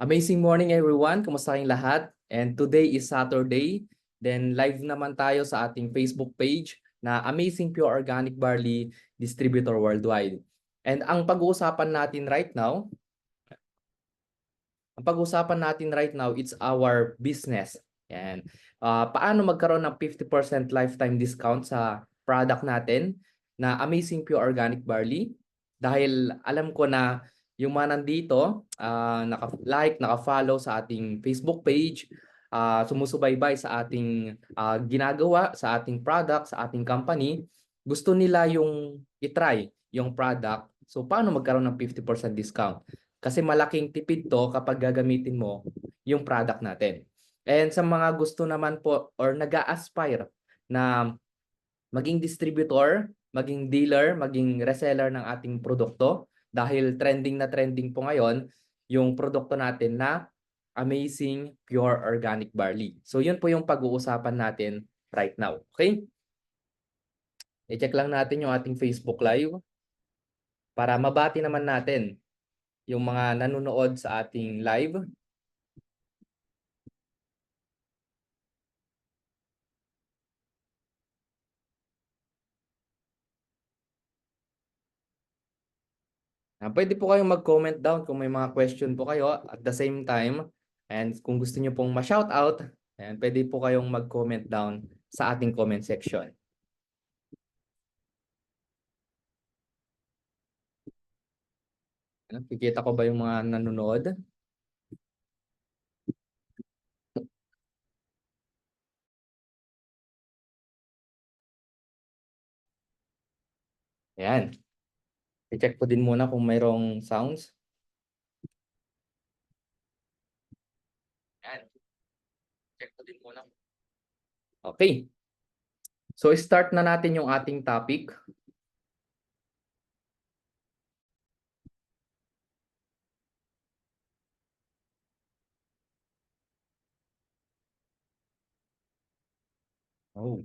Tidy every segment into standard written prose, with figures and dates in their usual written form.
Amazing morning everyone. Kumusta kayong lahat? And today is Saturday. Then live naman tayo sa ating Facebook page na Amazing Pure Organic Barley Distributor Worldwide. And ang pag-uusapan natin right now, it's our business. Yan. Paano magkaroon ng 50% lifetime discount sa product natin na Amazing Pure Organic Barley? Dahil alam ko na yung mga nandito, naka-like, naka-follow sa ating Facebook page, sumusubaybay sa ating ginagawa, sa ating product, sa ating company, gusto nila yung itry yung product. So paano magkaroon ng 50% discount? Kasi malaking tipid to kapag gagamitin mo yung product natin. And sa mga gusto naman po or nag-a-aspire na maging distributor, maging dealer, maging reseller ng ating produkto, dahil trending na trending po ngayon yung produkto natin na Amazing Pure Organic Barley. So yun po yung pag-uusapan natin right now. Okay? I-check lang natin yung ating Facebook Live para mabati naman natin yung mga nanonood sa ating live. Pwede po kayong mag-comment down kung may mga question po kayo at the same time. And kung gusto niyo pong ma-shoutout, pwede po kayong mag-comment down sa ating comment section. Kikita ko ba yung mga nanonood? Ayan. I-check ko din muna kung mayroong sounds. Ayan. Check ko din muna. Okay. So start na natin yung ating topic. Oh.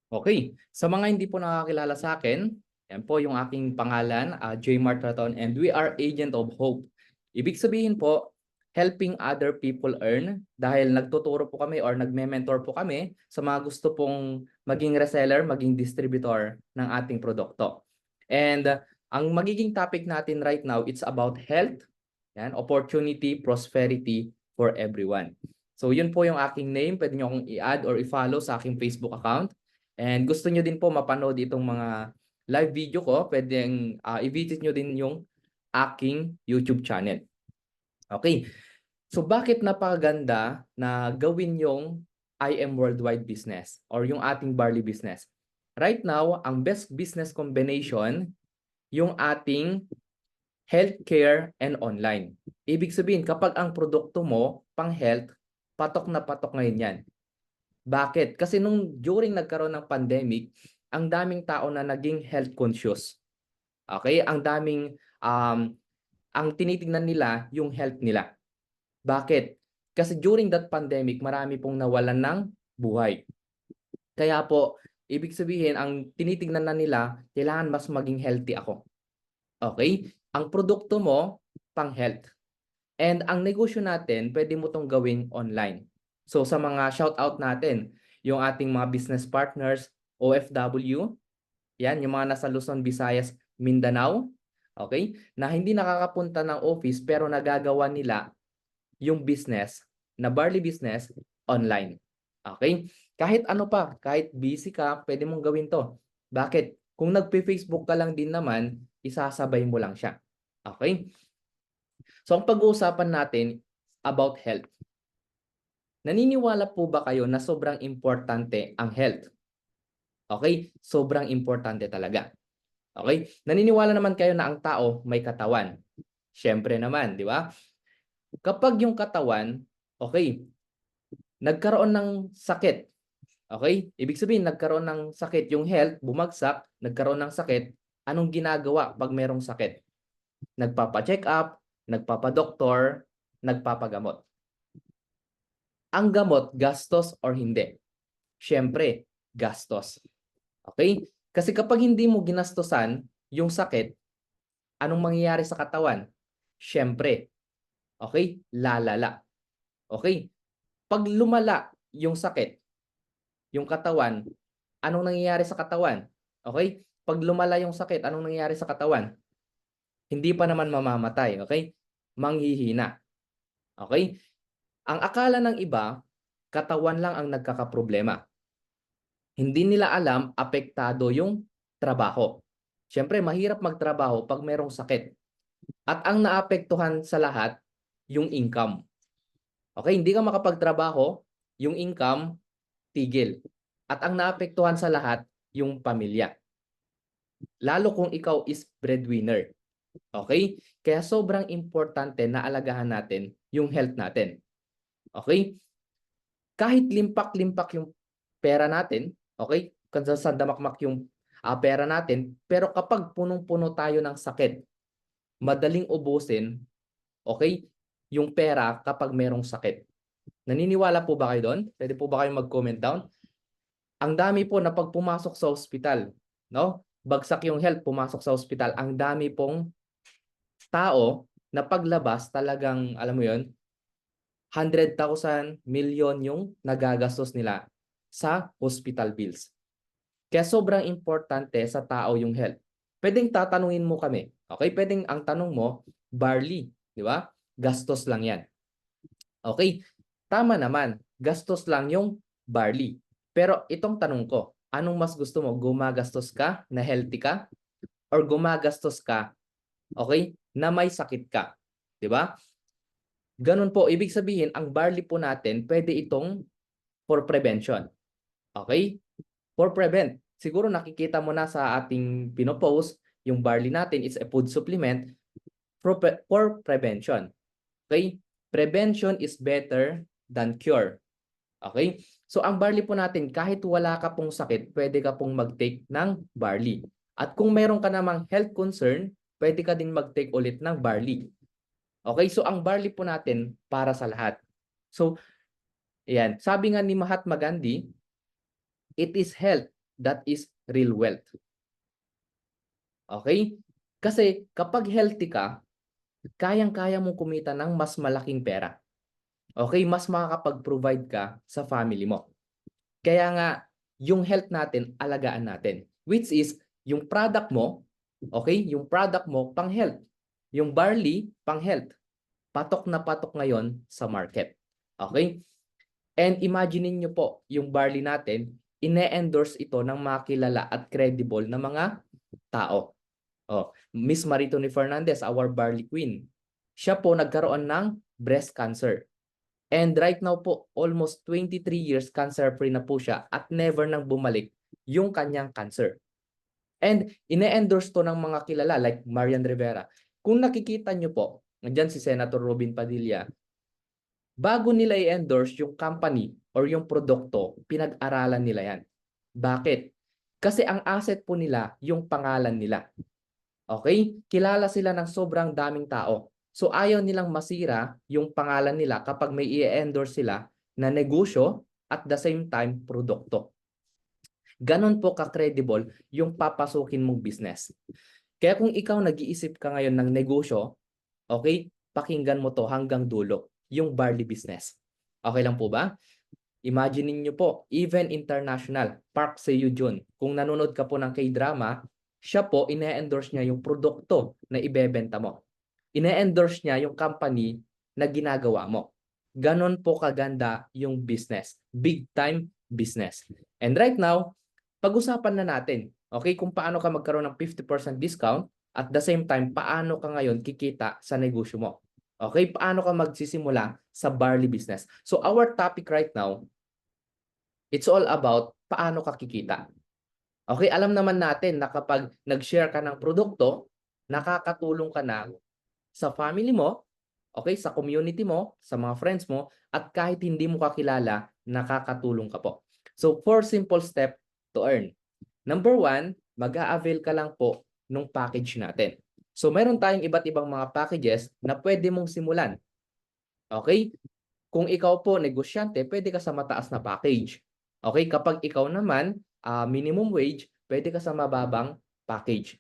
Okay, sa mga hindi po nakakilala sa akin, yan po yung aking pangalan, J. Martraton, and we are Agent of Hope. Ibig sabihin po, helping other people earn dahil nagtuturo po kami or nagme-mentor po kami sa mga gusto pong maging reseller, maging distributor ng ating produkto. And ang magiging topic natin right now, it's about health, yan, opportunity, prosperity for everyone. So yun po yung aking name. Pwede nyo akong i-add or i-follow sa aking Facebook account. And gusto nyo din po mapanood itong mga live video ko, pwedeng i-visit nyo din yung aking YouTube channel. Okay. So bakit napakaganda na gawin yung IM Worldwide business or yung ating barley business? Right now, ang best business combination yung ating healthcare and online. Ibig sabihin, kapag ang produkto mo pang health, patok na patok ngayon yan. Bakit? Kasi during nagkaroon ng pandemic, ang daming tao na naging health conscious. Okay? Ang tinitingnan nila yung health nila. Bakit? Kasi during that pandemic, marami pong nawalan ng buhay. Kaya po, ibig sabihin, ang tinitingnan na nila, kailangan mas maging healthy ako. Okay? Ang produkto mo, pang health. And ang negosyo natin, pwede mo tong gawin online. So sa mga shoutout natin, yung ating mga business partners, OFW, yan, yung mga nasa Luzon, Visayas, Mindanao, okay? Na hindi nakakapunta ng office pero nagagawa nila yung business, na barley business, online. Okay? Kahit ano pa, kahit busy ka, pwede mong gawin to. Bakit? Kung nagpe-Facebook ka lang din naman, isasabay mo lang siya. Okay? So ang pag-uusapan natin about health. Naniniwala po ba kayo na sobrang importante ang health? Okay? Sobrang importante talaga. Okay? Naniniwala naman kayo na ang tao may katawan. Siyempre naman, di ba? Kapag yung katawan, okay, nagkaroon ng sakit. Okay? Ibig sabihin, nagkaroon ng sakit yung health, bumagsak, nagkaroon ng sakit, anong ginagawa pag merong sakit? Nagpapa-check up, nagpapa-doktor, nagpapagamot. Ang gamot, gastos or hindi? Siyempre, gastos. Okay? Kasi kapag hindi mo ginastosan yung sakit, anong mangyayari sa katawan? Siyempre, okay, lalala. Okay? Pag lumala yung sakit, yung katawan, anong nangyayari sa katawan? Okay? Pag lumala yung sakit, anong nangyayari sa katawan? Hindi pa naman mamamatay, okay? Manghihina. Okay? Ang akala ng iba, katawan lang ang nagkakaproblema. Hindi nila alam, apektado yung trabaho. Siyempre, mahirap magtrabaho pag merong sakit. At ang naapektuhan sa lahat, yung income. Okay, hindi ka makapagtrabaho, yung income, tigil. At ang naapektuhan sa lahat, yung pamilya. Lalo kung ikaw is breadwinner. Okay? Kaya sobrang importante na alagahan natin yung health natin. Okay? Kahit limpak-limpak yung pera natin, okay? Kung sandamakmak yung pera natin, pero kapag punong-puno tayo ng sakit, madaling ubusin, okay? Yung pera kapag merong sakit. Naniniwala po ba kayo doon? Pwede po ba kayong mag-comment down? Ang dami po na pag pumasok sa ospital, no? Bagsak yung health, pumasok sa ospital. Ang dami pong tao na paglabas talagang, alam mo yon, 100,000 million yung nagagastos nila sa hospital bills. Kaya sobrang importante sa tao yung health. Pwedeng tatanungin mo kami. Okay? Pwedeng ang tanong mo, barley. Di ba? Gastos lang yan. Okay? Tama naman. Gastos lang yung barley. Pero itong tanong ko, anong mas gusto mo? Gumagastos ka na healthy ka? Or gumagastos ka, okay, na may sakit ka? Di ba? Ganun po. Ibig sabihin, ang barley po natin, pwede itong for prevention. Okay? For prevent. Siguro nakikita mo na sa ating pinopost, yung barley natin is a food supplement for prevention. Okay? Prevention is better than cure. Okay? So ang barley po natin, kahit wala ka pong sakit, pwede ka pong mag-take ng barley. At kung meron ka namang health concern, pwede ka din mag-take ulit ng barley. Okay? So ang barley po natin para sa lahat. So, ayan. Sabi nga ni Mahatma Gandhi, it is health that is real wealth. Okay? Kasi kapag healthy ka, kayang-kaya mong kumita ng mas malaking pera. Okay? Mas makakapag-provide ka sa family mo. Kaya nga, yung health natin, alagaan natin. Which is, yung product mo, okay? Yung product mo, pang-health. Yung barley, pang-health. Patok na patok ngayon sa market. Okay? And imagine niyo po, yung barley natin, ine-endorse ito ng mga kilala at credible na mga tao. Oh, Miss Maritoni Fernandez, our barley queen. Siya po nagkaroon ng breast cancer. And right now po, almost 23 years cancer-free na po siya at never nang bumalik yung kanyang cancer. And ine-endorse to ng mga kilala like Marian Rivera. Kung nakikita nyo po, nandiyan si Senator Robin Padilla, bago nila i-endorse yung company or yung produkto, pinag-aralan nila yan. Bakit? Kasi ang asset po nila, yung pangalan nila. Okay? Kilala sila ng sobrang daming tao. So ayaw nilang masira yung pangalan nila kapag may i-endorse sila na negosyo at the same time produkto. Ganon po ka-credible yung papasukin mong business. Kaya kung ikaw nag-iisip ka ngayon ng negosyo, okay, pakinggan mo to hanggang dulo, yung barley business. Okay lang po ba? Imagine niyo po, even international, Park Seo-joon, kung nanonood ka po ng K-drama, siya po, ine-endorse niya yung produkto na ibebenta mo. Ine-endorse niya yung company na ginagawa mo. Ganon po kaganda yung business. Big time business. And right now, pag-usapan na natin, okay, kung paano ka magkaroon ng 50% discount at the same time, paano ka ngayon kikita sa negosyo mo. Okay, paano ka magsisimula sa barley business. So our topic right now, it's all about paano ka kikita. Okay, alam naman natin na kapag nag-share ka ng produkto, nakakatulong ka na sa family mo, okay, sa community mo, sa mga friends mo, at kahit hindi mo kakilala, nakakatulong ka po. So, 4 simple steps to earn. Number 1, mag-a-avail ka lang po ng package natin. So meron tayong iba't ibang mga packages na pwede mong simulan. Okay? Kung ikaw po negosyante, pwede ka sa mataas na package. Okay? Kapag ikaw naman minimum wage, pwede ka sa mababang package.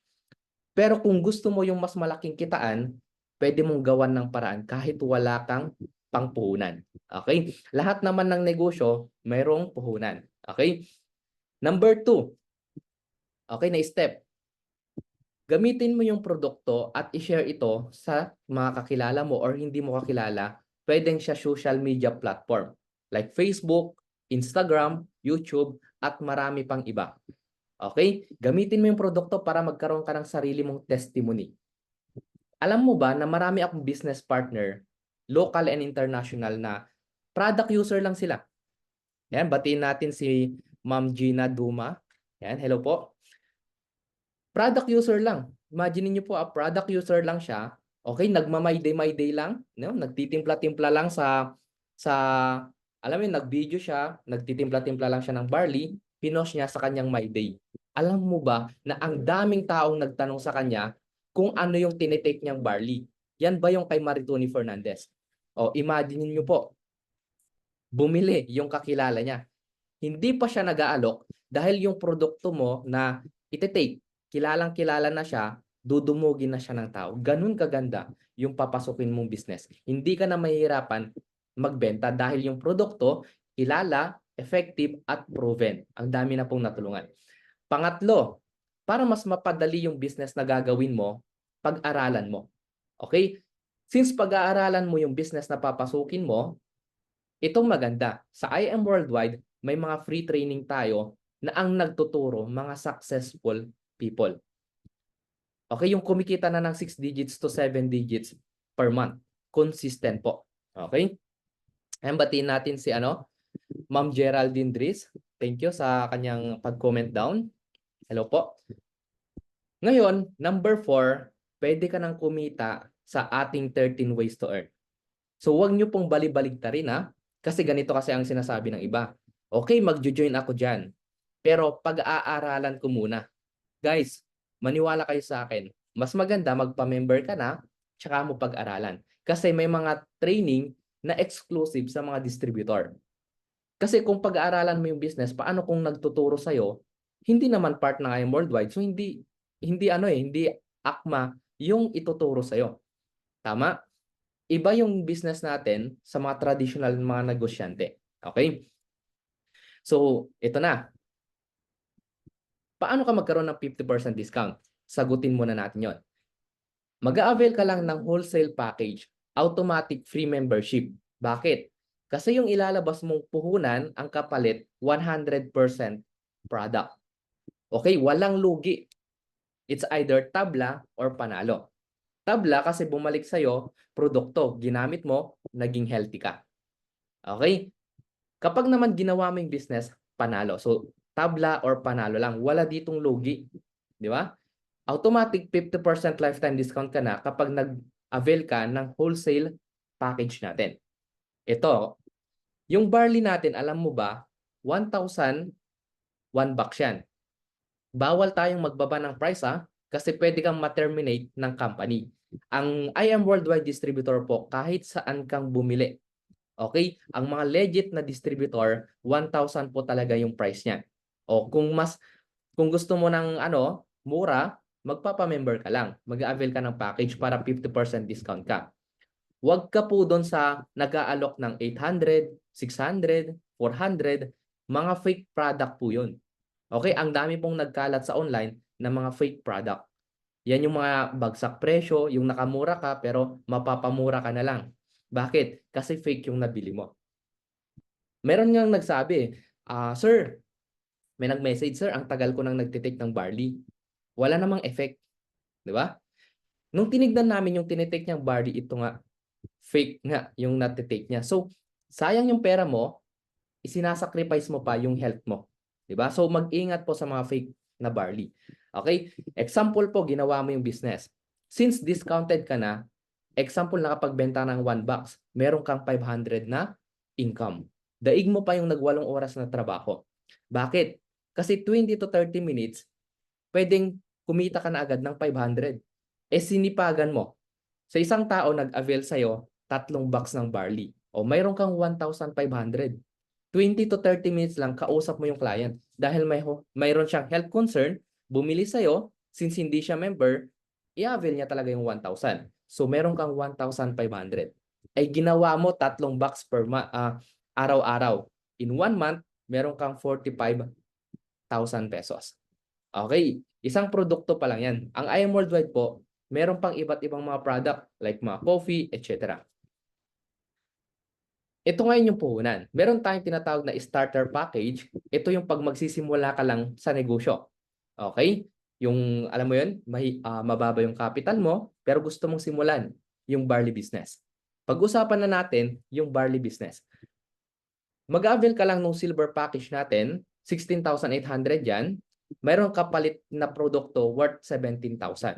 Pero kung gusto mo yung mas malaking kitaan, pwede mong gawan ng paraan kahit wala kang pangpuhunan. Okay? Lahat naman ng negosyo, mayroong puhunan. Okay? Number 2, okay na step. Gamitin mo yung produkto at i-share ito sa mga kakilala mo or hindi mo kakilala. Pwedeng siya social media platform like Facebook, Instagram, YouTube, at marami pang iba. Okay? Gamitin mo yung produkto para magkaroon ka ng sarili mong testimony. Alam mo ba na marami akong business partner, local and international, na product user lang sila. Yan, batiin natin si Ma'am Gina Duma. Yan, hello po. Product user lang. Imagine niyo po, product user lang siya. Okay, nagma-my day lang, no? Nagtitimpla-timpla lang sa alam mo, nag-video siya, nagtitimpla-timpla lang siya ng barley, pinost niya sa kanyang my day. Alam mo ba na ang daming taong nagtanong sa kanya kung ano yung tinitake niyang barley? Yan ba yung kay Marituni Fernandez? O, imagine niyo po, bumili yung kakilala niya. Hindi pa siya nag-aalok dahil yung produkto mo na iti-take, kilalang-kilala na siya, dudumugin na siya ng tao. Ganun kaganda yung papasukin mong business. Hindi ka na mahihirapan magbenta dahil yung produkto, kilala, effective, at proven. Ang dami na pong natulungan. Pangatlo, para mas mapadali yung business na gagawin mo, pag-aralan mo. Okay? Since pag-aaralan mo yung business na papasukin mo, itong maganda. Sa IM Worldwide, may mga free training tayo na ang nagtuturo mga successful people. Okay, yung kumikita na ng 6 digits to 7 digits per month. Consistent po. Okay? Ayan, batiin natin si Ma'am Geraldine Dries. Thank you sa kanyang pag-comment down. Hello po. Ngayon, number 4, pwede ka nang kumita sa ating 13 ways to earn. So huwag nyo pong balibaligtarin ha. Kasi ganito kasi ang sinasabi ng iba. Okay, magjo-join ako dyan. Pero pag-aaralan ko muna. Guys, maniwala kayo sa akin. Mas maganda magpa-member ka na, tsaka mo pag-aralan. Kasi may mga training na exclusive sa mga distributor. Kasi kung pag-aaralan mo yung business, paano kung nagtuturo sa'yo, hindi naman part ng IM Worldwide. So hindi akma yung ituturo sa'yo. Tama? Iba yung business natin sa mga traditional mga negosyante. Okay? So, ito na. Paano ka magkaroon ng 50% discount? Sagutin muna natin yon. Mag-a-avail ka lang ng wholesale package, automatic free membership. Bakit? Kasi yung ilalabas mong puhunan, ang kapalit, 100% product. Okay? Walang lugi. It's either tabla or panalo. Tabla kasi bumalik sa'yo, produkto, ginamit mo, naging healthy ka. Okay? Kapag naman ginawa mo yung business, panalo. So, tabla or panalo lang. Wala ditong lugi. Di ba? Automatic 50% lifetime discount ka na kapag nag-avail ka ng wholesale package natin. Ito, yung barley natin, alam mo ba, 1,001 bucks yan. Bawal tayong magbaba ng price kasi pwede kang ma-terminate ng company. Ang IM Worldwide Distributor po, kahit saan kang bumili. Okay? Ang mga legit na distributor, 1,000 po talaga yung price niya. O kung gusto mo ng mura, magpapa-member ka lang. Mag-avail ka ng package para 50% discount ka. Huwag ka po doon sa nag-aalok ng 800, 600, 400, mga fake product po yun. Okay, ang dami pong nagkalat sa online ng mga fake product. Yan yung mga bagsak presyo, yung nakamura ka pero mapapamura ka na lang. Bakit? Kasi fake yung nabili mo. Meron ngang nagsabi, Sir, may nag-message, sir, ang tagal ko nang nagtitake ng barley. Wala namang effect. Di ba? Nung tinignan namin yung tinitake niyang barley, ito nga, fake nga yung natitake niya. So, sayang yung pera mo, isinasacrifice mo pa yung health mo. Di ba? So, mag-ingat po sa mga fake na barley. Okay? Example po, ginawa mo yung business. Since discounted ka na, example, nakapagbenta ng 1 box, meron kang 500 na income. Daig mo pa yung nag-8 oras na trabaho. Bakit? Kasi 20 to 30 minutes, pwedeng kumita ka na agad ng 500. Sinipagan mo. Sa isang tao nag-avail sa'yo, 3 box ng barley. O mayroon kang 1,500. 20 to 30 minutes lang kausap mo yung client. Dahil mayroon siyang health concern, bumili sa'yo, since hindi siya member, i-avail niya talaga yung 1,000. So meron kang 1,500. Ay ginawa mo 3 box araw-araw. In 1 month, meron kang 45,000 pesos. Okay, isang produkto pa lang yan. Ang IM Worldwide po, meron pang iba't ibang mga product like mga coffee, etc. Ito ngayon yung puhunan. Meron tayong tinatawag na starter package. Ito yung pag magsisimula ka lang sa negosyo. Okay? Yung, alam mo yun, mababa yung capital mo, pero gusto mong simulan yung barley business. Pag-usapan na natin yung barley business. Mag-avail ka lang ng silver package natin, 16,800 yan. Mayroon kapalit na produkto worth 17,000.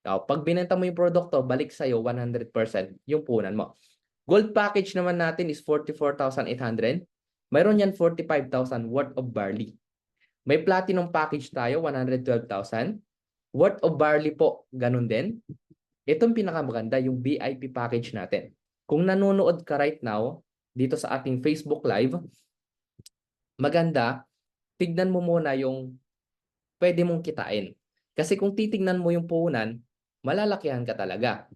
Pag binenta mo yung produkto, balik sa'yo 100% yung puhunan mo. Gold package naman natin is 44,800. Mayroon yan 45,000 worth of barley. May platinum package tayo, 112,000. Worth of barley po, ganun din. Itong pinakamaganda, yung VIP package natin. Kung nanonood ka right now, dito sa ating Facebook Live, maganda, tignan mo muna yung pwede mong kitain. Kasi kung titignan mo yung puhunan, malalakihan ka talaga.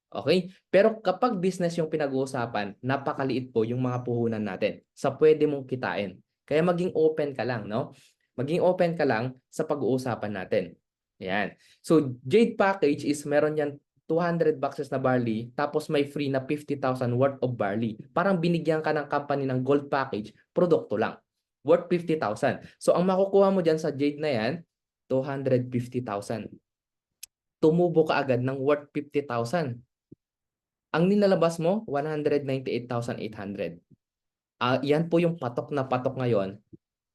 Okay? Pero kapag business yung pinag-uusapan, napakaliit po yung mga puhunan natin sa pwede mong kitain. Kaya maging open ka lang, no? Maging open ka lang sa pag-uusapan natin. Yan. So, Jade package is meron yan 200 boxes na barley, tapos may free na 50,000 worth of barley. Parang binigyan ka ng company ng gold package, produkto lang. Worth 50,000. So, ang makukuha mo dyan sa Jade na yan, 250,000. Tumubo ka agad ng worth 50,000. Ang nilalabas mo, 198,800. Yan po yung patok na patok ngayon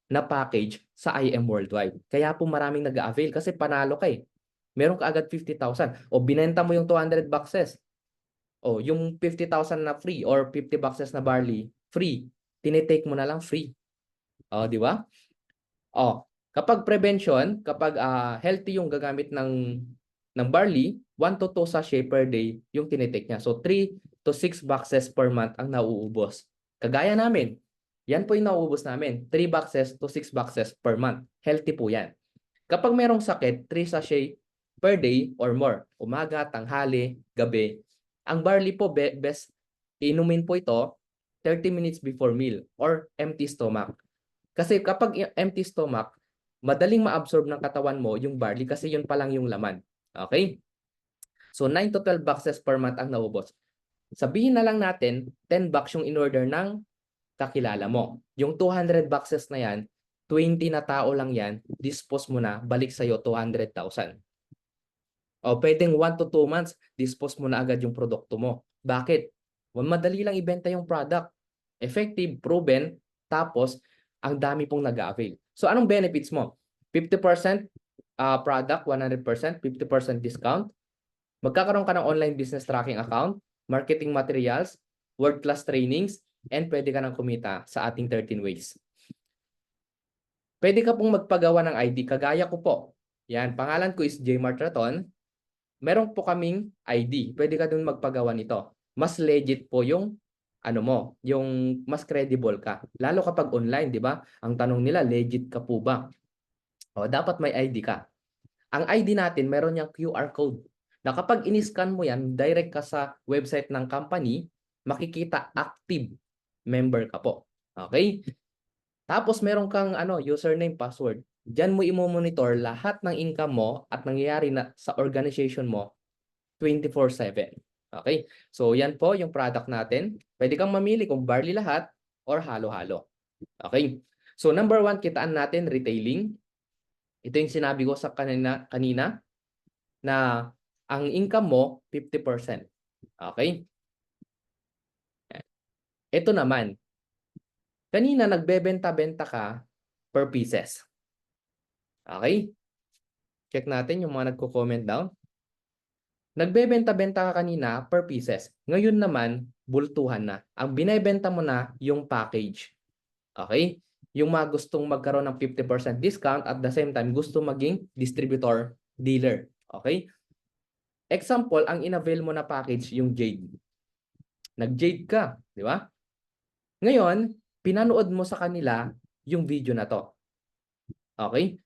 na package sa IM Worldwide. Kaya po maraming nag-avail kasi panalo ka eh. Meron ka agad 50,000. O binenta mo yung 200 boxes. O yung 50,000 na free or 50 boxes na barley, free. Tinitake mo na lang free. O, di ba? O, kapag prevention, kapag healthy yung gagamit ng barley, 1 to 2 sachet per day yung tinitake niya. So 3 to 6 boxes per month ang nauubos. Kagaya namin, yan po yung nauubos namin. 3 boxes to 6 boxes per month. Healthy po yan. Kapag merong sakit, 3 sachet per day or more. Umaga, tanghali, gabi. Ang barley po, best inumin po ito 30 minutes before meal or empty stomach. Kasi kapag empty stomach, madaling ma-absorb ng katawan mo yung barley kasi yun pa lang yung laman. Okay? So 9 to 12 boxes per month ang naubos. Sabihin na lang natin, 10 box yung in-order ng kakilala mo. Yung 200 boxes na yan, 20 na tao lang yan, dispose mo na, balik sa'yo 200,000. O pwedeng 1 to 2 months, dispose mo na agad yung produkto mo. Bakit? Madali lang ibenta yung product. Effective, proven, tapos ang dami pong nag-avail. So anong benefits mo? 50% product, 100%, 50% discount. Magkakaroon ka ng online business tracking account, marketing materials, world-class trainings, and pwede ka nang kumita sa ating 13 ways. Pwede ka pong magpagawa ng ID, kagaya ko po. Yan, pangalan ko is J. Mart Raton. Meron po kaming ID. Pwede ka dun magpagawa nito. Mas legit po yung yung mas credible ka. Lalo kapag online, di ba? Ang tanong nila, legit ka po ba? O, dapat may ID ka. Ang ID natin, meron niyang QR code. Na kapag in-scan mo yan, direct ka sa website ng company, makikita active member ka po. Okay? Tapos meron kang username, password. Diyan mo i-monitor lahat ng income mo at nangyayari na sa organization mo 24/7. Okay? So yan po yung product natin. Pwede kang mamili kung barley lahat or halo-halo. Okay? So number 1, kitaan natin retailing. Ito yung sinabi ko sa kanina na ang income mo 50%. Okay? Ito naman. Kanina nagbebenta-benta ka per pieces. Okay? Check natin yung mga nagko-comment down. Nagbebenta-benta ka kanina per pieces. Ngayon naman, bultuhan na. Ang binebenta mo na yung package. Okay? Yung mga gustong magkaroon ng 50% discount at the same time gusto maging distributor dealer. Okay? Example, ang inavail mo na package yung Jade. Nag-Jade ka, di ba? Ngayon, pinanood mo sa kanila yung video na to. Okay?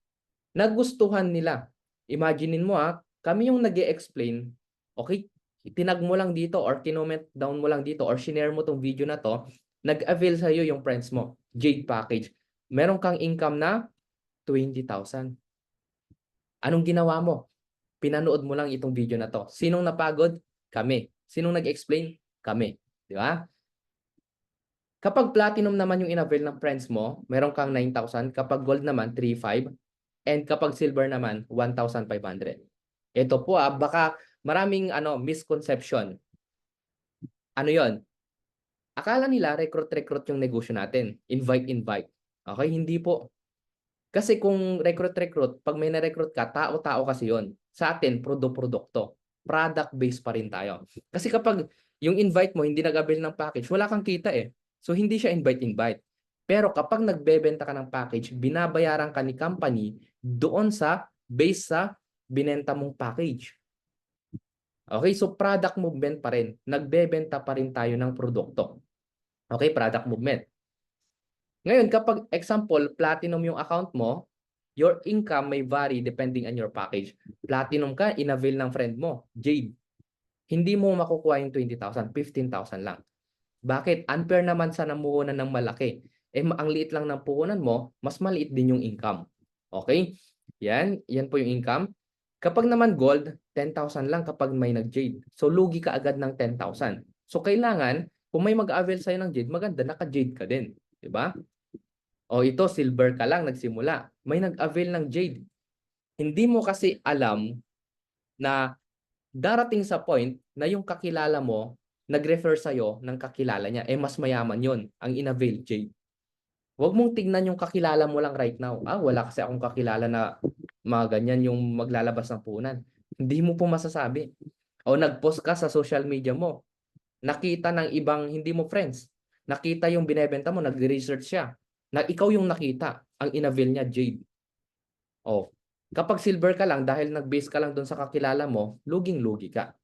Nagustuhan nila. Imaginein mo kami yung nag-e-explain, okay? Tinag mo lang dito or kinoment down mo lang dito or shinare mo tong video na to, nag-avail sa'yo yung friends mo, Jade package. Meron kang income na 20,000. Anong ginawa mo? Pinanood mo lang itong video na to. Sinong napagod? Kami. Sinong nag-explain? Kami. Di ba? Kapag platinum naman yung inavail ng friends mo, meron kang 9,000. Kapag gold naman, 3,500. And kapag silver naman, 1,500. Ito po baka maraming misconception. Ano yon? Akala nila recruit yung negosyo natin. Invite. Okay? Hindi po. Kasi kung recruit, pag may na-recruit ka, tao-tao kasi yon. Sa atin, produkto. Product-based pa rin tayo. Kasi kapag yung invite mo, hindi nag-avail ng package, wala kang kita eh. So, hindi siya invite. Pero kapag nagbebenta ka ng package, binabayaran ka ni company doon sa base sa binenta mong package. Okay, so product movement pa rin. Nagbebenta pa rin tayo ng produkto. Okay, product movement. Ngayon, kapag example, platinum yung account mo, your income may vary depending on your package. Platinum ka, inavail ng friend mo, Jade. Hindi mo makukuha yung 20,000, 15,000 lang. Bakit? Unfair naman sa namuhunan ng malaki. Ang liit lang ng puhunan mo, mas maliit din yung income. Okay? Yan po yung income. Kapag naman gold, 10,000 lang kapag may nag-jade. So, lugi ka agad ng 10,000. So, kailangan, kung may mag-avail sa'yo ng jade, maganda, naka-jade ka din. Diba? O ito, silver ka lang, nagsimula. May nag-avail ng jade. Hindi mo kasi alam na darating sa point na yung kakilala mo, nag-refer sa'yo ng kakilala niya, mas mayaman yon ang inavail jade. Huwag mong tignan yung kakilala mo lang right now. Wala kasi akong kakilala na mga ganyan yung maglalabas ng punan. Hindi mo po masasabi. O nag-post ka sa social media mo. Nakita ng ibang hindi mo friends. Nakita yung binebenta mo, nag-research siya. Na ikaw yung nakita, ang inavail niya, Jade. Kapag silver ka lang, dahil nag-base ka lang doon sa kakilala mo, luging-lugi ka.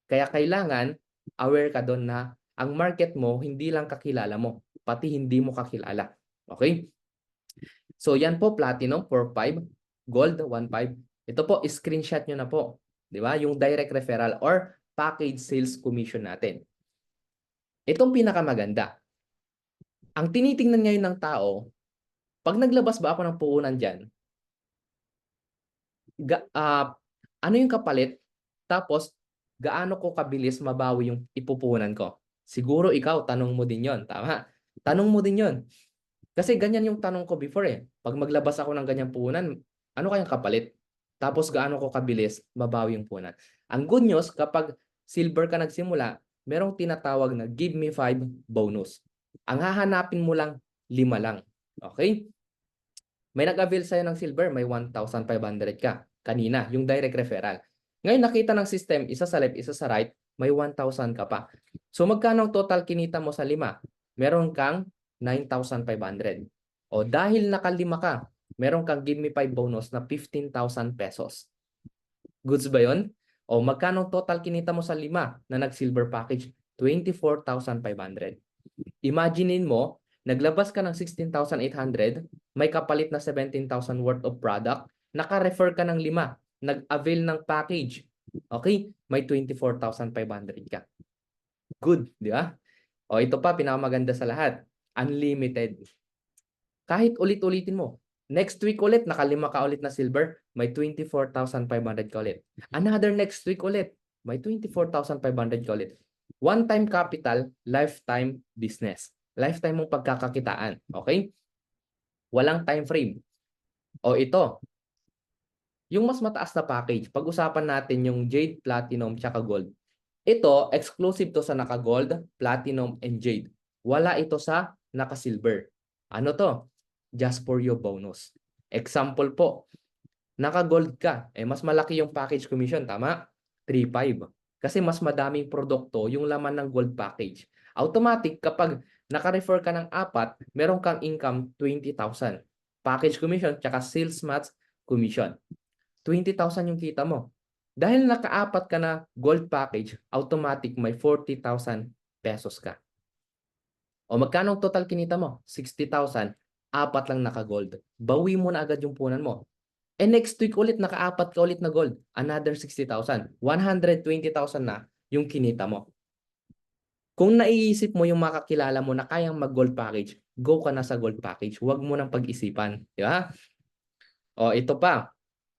Kaya kailangan aware ka doon na ang market mo, hindi lang kakilala mo, pati hindi mo kakilala. Okay? So yan po, platinum 4,500, gold 1,500. Ito po, screenshot nyo na po. Di ba? Yung direct referral or package sales commission natin. Itong pinakamaganda. Ang tinitingnan ngayon ng tao, pag naglabas ba ako ng puhunan dyan, ano yung kapalit? Tapos, gaano ko kabilis mabawi yung ipupuhunan ko? Siguro ikaw, tanong mo din yon. Tama? Tanong mo din yon. Kasi ganyan yung tanong ko before eh. Pag maglabas ako ng ganyang puhunan, ano kayang kapalit? Tapos gaano ko kabilis mabawi yung puhunan? Ang good news, kapag silver ka nagsimula, merong tinatawag na give me 5 bonus. Ang hahanapin mo lang, 5 lang. Okay? May nag-avail sa'yo ng silver, may 1,500 ka. Kanina, yung direct referral. Ngayon nakita ng system, isa sa left, isa sa right, may 1,000 ka pa. So magkano ang total kinita mo sa 5? Meron kang 9,500. O dahil nakalima ka, meron kang give me 5 bonus na 15,000 pesos. Goods ba yun? O magkano total kinita mo sa 5 na nag-silver package? 24,500. Imaginein mo, naglabas ka ng 16,800, may kapalit na 17,000 worth of product, naka-refer ka ng 5, nag-avail ng package. Okay? May 24,500 ka. Good, di ba? O ito pa, pinakamaganda sa lahat. Unlimited. Kahit ulit-ulitin mo. Next week ulit, nakalima ka ulit na silver, may 24,500 ka ulit. Another next week ulit, may 24,500 ka ulit. One-time capital, lifetime business. Lifetime mong pagkakakitaan. Okay? Walang time frame. O ito, yung mas mataas na package, pag-usapan natin yung Jade, Platinum, tsaka Gold. Ito, exclusive to sa naka-Gold, Platinum, and Jade. Wala ito sa naka-Silver. Ano to? Just for your bonus. Example po, naka-Gold ka, mas malaki yung package commission, tama? 3,500. Kasi mas madaming produkto yung laman ng Gold package. Automatic, kapag naka-refer ka ng 4, meron kang income 20,000. Package commission, tsaka sales match commission. 20,000 yung kita mo. Dahil nakaapat ka na gold package, automatic may 40,000 pesos ka. O magkano ang total kinita mo? 60,000, apat lang naka-gold. Bawi mo na agad yung punan mo. And next week ulit, nakaapat ka ulit na gold. Another 60,000. 120,000 na yung kinita mo. Kung naiisip mo yung makakilala mo na kayang mag-gold package, go ka na sa gold package. Huwag mo nang pag-isipan. Di ba? O ito pa.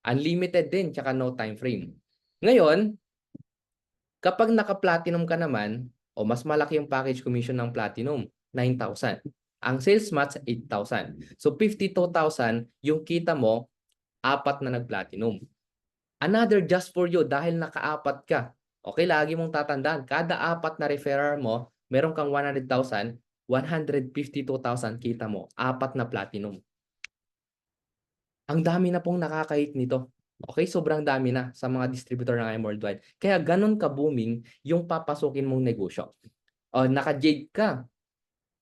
Unlimited din, tsaka no time frame. Ngayon, kapag naka-platinum ka naman, o mas malaki yung package commission ng platinum, 9,000. Ang sales match, 8,000. So 52,000 yung kita mo, apat na nag-platinum. Another just for you dahil nakaapat ka. Okay, lagi mong tatandaan, kada apat na referral mo, meron kang 100,000, 152,000 kita mo, apat na platinum. Ang dami na pong nakaka-hit nito. Okay, sobrang dami na sa mga distributor ng IM Worldwide. Kaya ganun ka-booming yung papasukin mong negosyo. O naka-jade ka.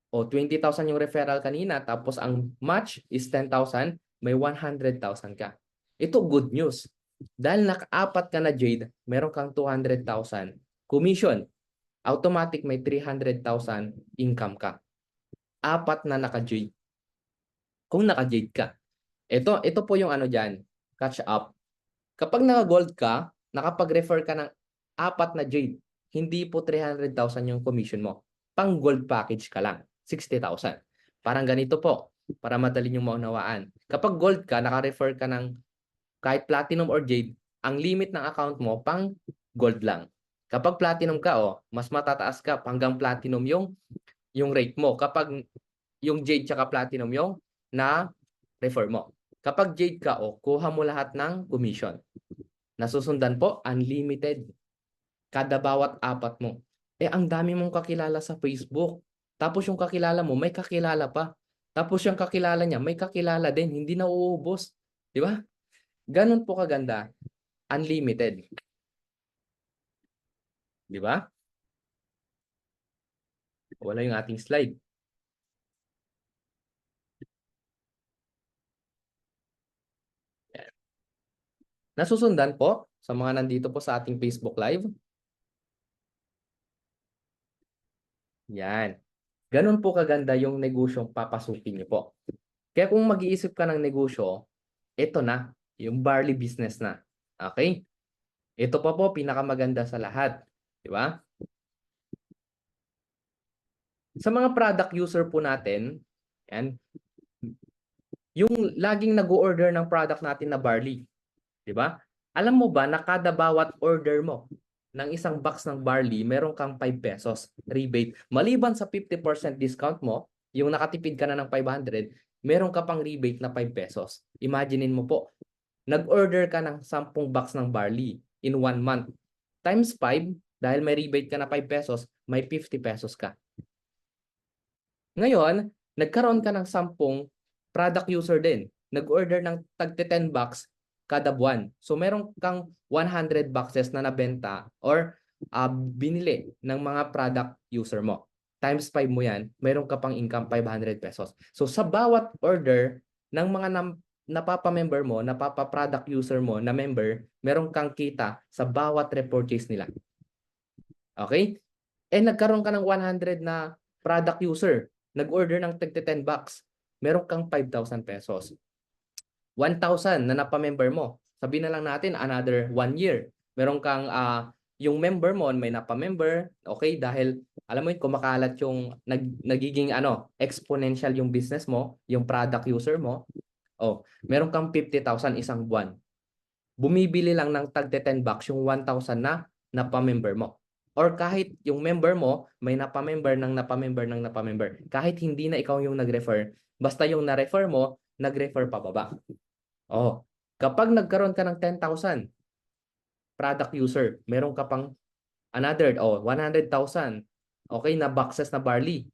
O 20,000 yung referral kanina, tapos ang match is 10,000, may 100,000 ka. Ito good news. Dahil nakaapat ka na jade, meron kang 200,000 commission. Automatic may 300,000 income ka. Apat na naka-jade. Kung naka-jade ka. Ito po yung ano dyan, catch up. Kapag naka-gold ka, nakapag-refer ka ng apat na jade, hindi po 300,000 yung commission mo. Pang gold package ka lang, 60,000. Parang ganito po, para madali yung maunawaan. Kapag gold ka, naka-refer ka ng kahit platinum or jade, ang limit ng account mo pang gold lang. Kapag platinum ka, mas matataas ka, hanggang platinum yung rate mo. Kapag yung jade tsaka platinum yung na-refer mo. Kapag jade ka, kuha mo lahat ng commission. Nasusundan po, unlimited. Kada bawat apat mo. Ang dami mong kakilala sa Facebook. Tapos yung kakilala mo, may kakilala pa. Tapos yung kakilala niya, may kakilala din. Hindi na uubos. Di ba? Ganun po kaganda. Unlimited. Di ba? Wala yung ating slide. Nasusundan po sa mga nandito po sa ating Facebook Live. Yan. Ganun po kaganda yung negosyong papasukin niyo po. Kaya kung mag-iisip ka ng negosyo, ito na, yung barley business na. Okay? Ito pa po, pinakamaganda sa lahat. Di ba? Sa mga product user po natin, yan, yung laging nag-order ng product natin na barley. Di ba? Alam mo ba na kada bawat order mo ng isang box ng barley, meron kang 5 pesos rebate. Maliban sa 50% discount mo, yung nakatipid ka na ng 500, meron ka pang rebate na 5 pesos. Imaginein mo po, nag-order ka ng 10 box ng barley in 1 month. Times 5, dahil may rebate ka na 5 pesos, may 50 pesos ka. Ngayon, nagkaroon ka ng 10 product user din. Nag-order ng tagte 10 box kada buwan. So meron kang 100 boxes na nabenta or binili ng mga product user mo. Times 5 mo yan, meron ka pang income 500 pesos. So sa bawat order ng mga napapa-member mo, napapa-product user mo na member, meron kang kita sa bawat repurchase nila. Okay? Nagkaroon ka ng 100 na product user, nag-order ng tagte 10 box, meron kang 5,000 pesos. 1,000 na napamember mo. Sabihin na lang natin another 1 year. Meron kang yung member mo may napamember, okay? Dahil alam mo yun, kumakalat yung nagiging exponential yung business mo, yung product user mo. Meron kang 50,000 isang buwan. Bumibili lang ng tagte 10 bucks yung 1,000 na napamember mo. Or kahit yung member mo, may napamember ng napamember ng napamember. Kahit hindi na ikaw yung nag-refer, basta yung na-refer mo, nag-refer pababa. Kapag nagkaroon ka ng 10,000 product user, meron ka pang another 100,000 okay na boxes na barley,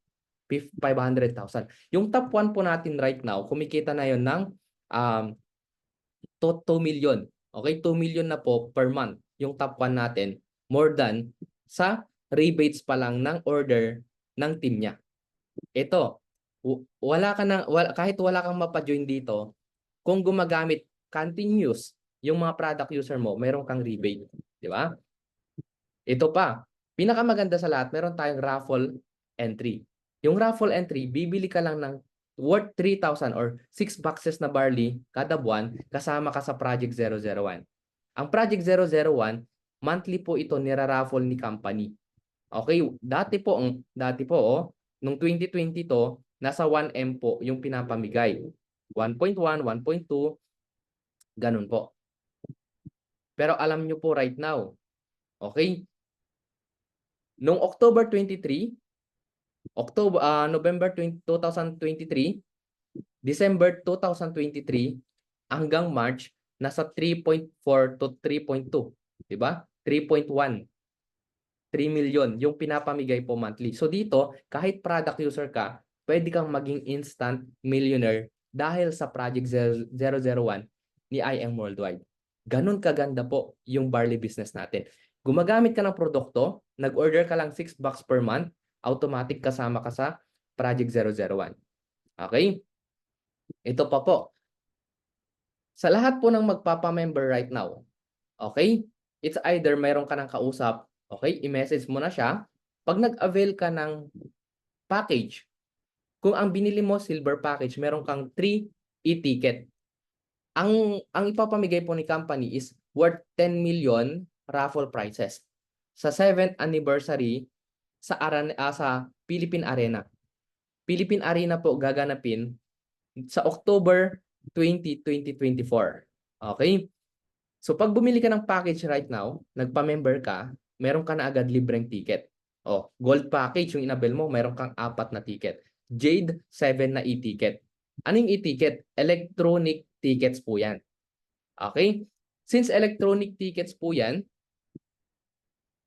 500,000. Yung top 1 po natin right now, kumikita na yon ng 2 million. Okay, 2 million na po per month yung top 1 natin, more than sa rebates pa lang ng order ng team niya. Ito, kahit wala kang mapa-join dito, kung gumagamit continuous yung mga product user mo, meron kang rebate. Di ba? Ito pa, pinakamaganda sa lahat, meron tayong raffle entry. Yung raffle entry, bibili ka lang ng worth 3,000 or 6 boxes na barley kada buwan kasama ka sa Project 001. Ang Project 001, monthly po ito niraraffle ni company. Okay, dati po nung 2020 nasa 1M po yung pinapamigay. 1.1, 1.2, ganun po. Pero alam nyo po right now, okay, nung November 2023, December 2023, hanggang March, nasa 3.4 to 3.2. Diba? 3.1. 3 million yung pinapamigay po monthly. So dito, kahit product user ka, pwede kang maging instant millionaire dahil sa Project 001 ni IM Worldwide. Ganun kaganda po yung barley business natin. Gumagamit ka ng produkto, nag-order ka lang 6 bucks per month, automatic kasama ka sa Project 001. Okay? Ito pa po. Sa lahat po ng magpapa-member right now, okay? It's either mayroon ka ng kausap, okay? I-message mo na siya. Pag nag-avail ka ng package, kung ang binili mo silver package, meron kang 3 e-ticket. Ang ipapamigay po ni company is worth 10 million raffle prizes sa 7th anniversary sa Philippine Arena. Philippine Arena po gaganapin sa October 20, 2024. Okay? So pag bumili ka ng package right now, nagpa-member ka, meron ka na agad libreng ticket. Gold package yung inabel mo, meron kang 4 na ticket. Jade, 7 na e-ticket. Anong e-ticket? Electronic tickets po yan. Okay? Since electronic tickets po yan,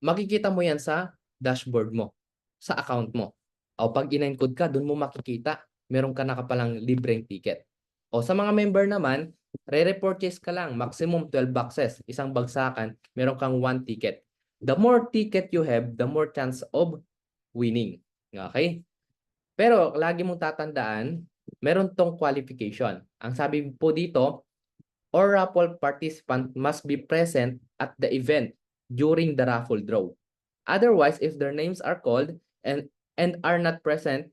makikita mo yan sa dashboard mo, sa account mo. Pag in-encode ka, doon mo makikita, meron ka nakapalang libreng ticket. Sa mga member naman, re-repurchase ka lang, maximum 12 boxes, isang bagsakan, meron kang 1 ticket. The more ticket you have, the more chance of winning. Okay? Pero lagi mong tatandaan, meron tong qualification. Ang sabi po dito, all raffle participant must be present at the event during the raffle draw. Otherwise, if their names are called and are not present,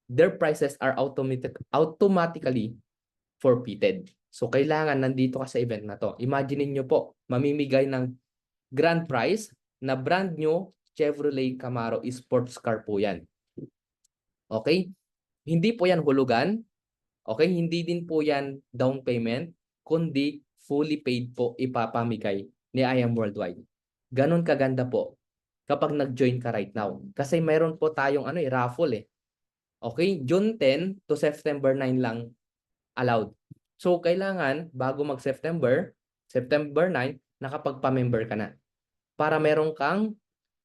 their prizes are automatically forfeited. So, kailangan nandito ka sa event na to. Imagine niyo po, mamimigay ng grand prize na brand new Chevrolet Camaro sports car po yan. Okay? Hindi po yan hulugan. Okay? Hindi din po yan down payment, kundi fully paid po ipapamigay ni IM Worldwide. Ganon kaganda po kapag nag-join ka right now. Kasi mayroon po tayong raffle eh. Okay? June 10 to September 9 lang allowed. So, kailangan bago mag-September, September 9, nakapagpa-member ka na. Para meron kang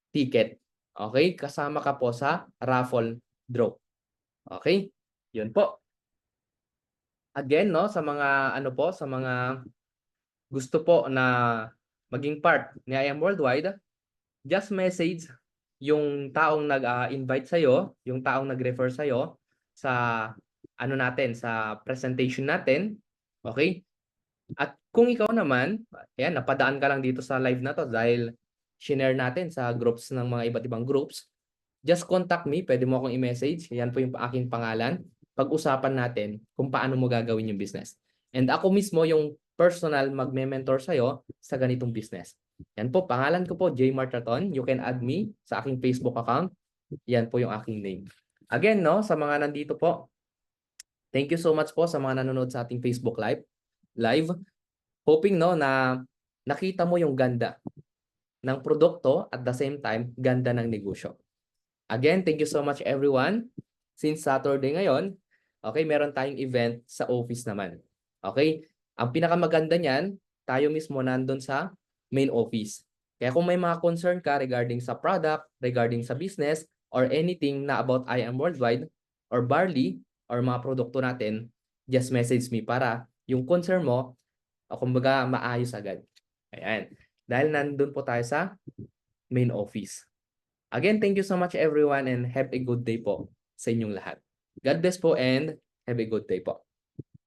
ticket. Okay? Kasama ka po sa raffle draw. Okay? Yun po. Again, no, sa mga sa mga gusto po na maging part ni IM Worldwide, just message yung taong nag-invite sa'yo, yung taong nag-refer sa'yo sa sa presentation natin. Okay? At kung ikaw naman, ayan, napadaan ka lang dito sa live na to dahil share natin sa groups ng mga iba't ibang groups, just contact me. Pwede mo akong i-message. Yan po yung aking pangalan. Pag-usapan natin kung paano mo gagawin yung business. And ako mismo yung personal magme-mentor sa'yo sa ganitong business. Yan po, pangalan ko po, J. Martraton. You can add me sa aking Facebook account. Yan po yung aking name. Again, no, sa mga nandito po, thank you so much po sa mga nanonood sa ating Facebook live. Hoping no na nakita mo yung ganda ng produkto at the same time, ganda ng negosyo. Again, thank you so much everyone. Since Saturday ngayon, okay, meron tayong event sa office naman. Okay? Ang pinakamaganda niyan, tayo mismo nandun sa main office. Kaya kung may mga concern ka regarding sa product, regarding sa business, or anything na about IM Worldwide, or Barley, or mga produkto natin, just message me para yung concern mo, kumbaga maayos agad. Ayan. Dahil nandun po tayo sa main office. Again, thank you so much everyone and have a good day po sa inyong lahat. God bless po and have a good day po.